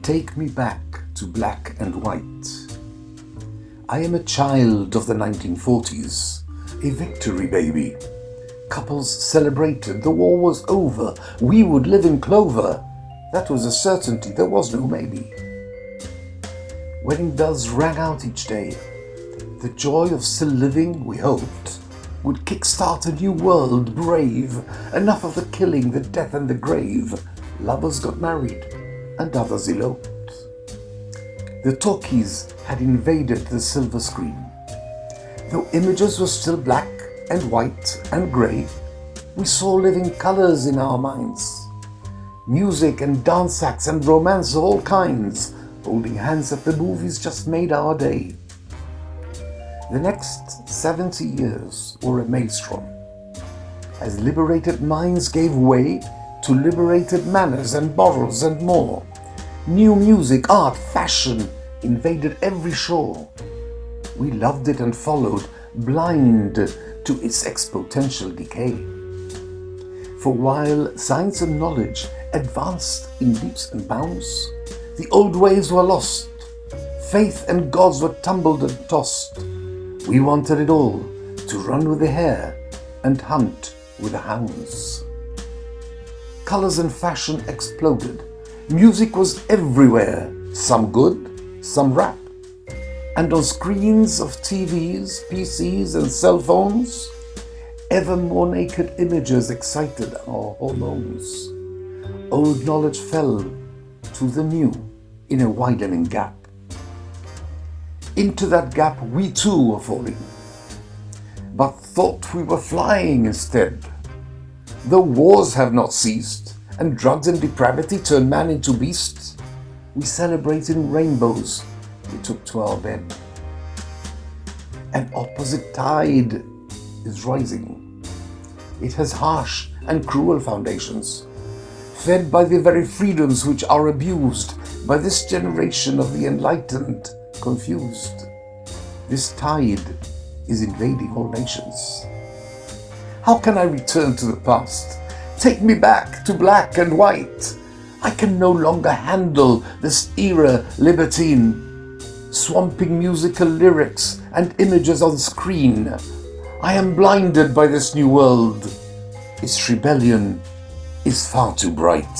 Take me back to black and white. I am a child of the 1940s, a victory baby. Couples celebrated, the war was over, we would live in clover. That was a certainty, there was no maybe. Wedding bells rang out each day. The joy of still living, we hoped, would kickstart a new world brave. Enough of the killing, the death and the grave. Lovers got married and others eloped. The talkies had invaded the silver screen. Though images were still black and white and grey, we saw living colours in our minds. Music and dance acts and romance of all kinds, holding hands at the movies just made our day. The next 70 years were a maelstrom, as liberated minds gave way to liberated manners and morals and more. New music, art, fashion invaded every shore. We loved it and followed, blind to its exponential decay. For while science and knowledge advanced in leaps and bounds, the old ways were lost. Faith and gods were tumbled and tossed. We wanted it all, to run with the hare and hunt with the hounds. Colours and fashion exploded. Music was everywhere, some good, some rap. And on screens of TVs, PCs and cell phones, ever more naked images excited our hormones. Old knowledge fell to the new in a widening gap. Into that gap we too were falling, but thought we were flying instead. Though wars have not ceased, and drugs and depravity turn man into beast, we celebrate in rainbows we took to our bed. An opposite tide is rising. It has harsh and cruel foundations, fed by the very freedoms which are abused by this generation of the enlightened confused. This tide is invading all nations. How can I return to the past? Take me back to black and white. I can no longer handle this era libertine, swamping musical lyrics and images on screen. I am blinded by this new world. Its rebellion is far too bright.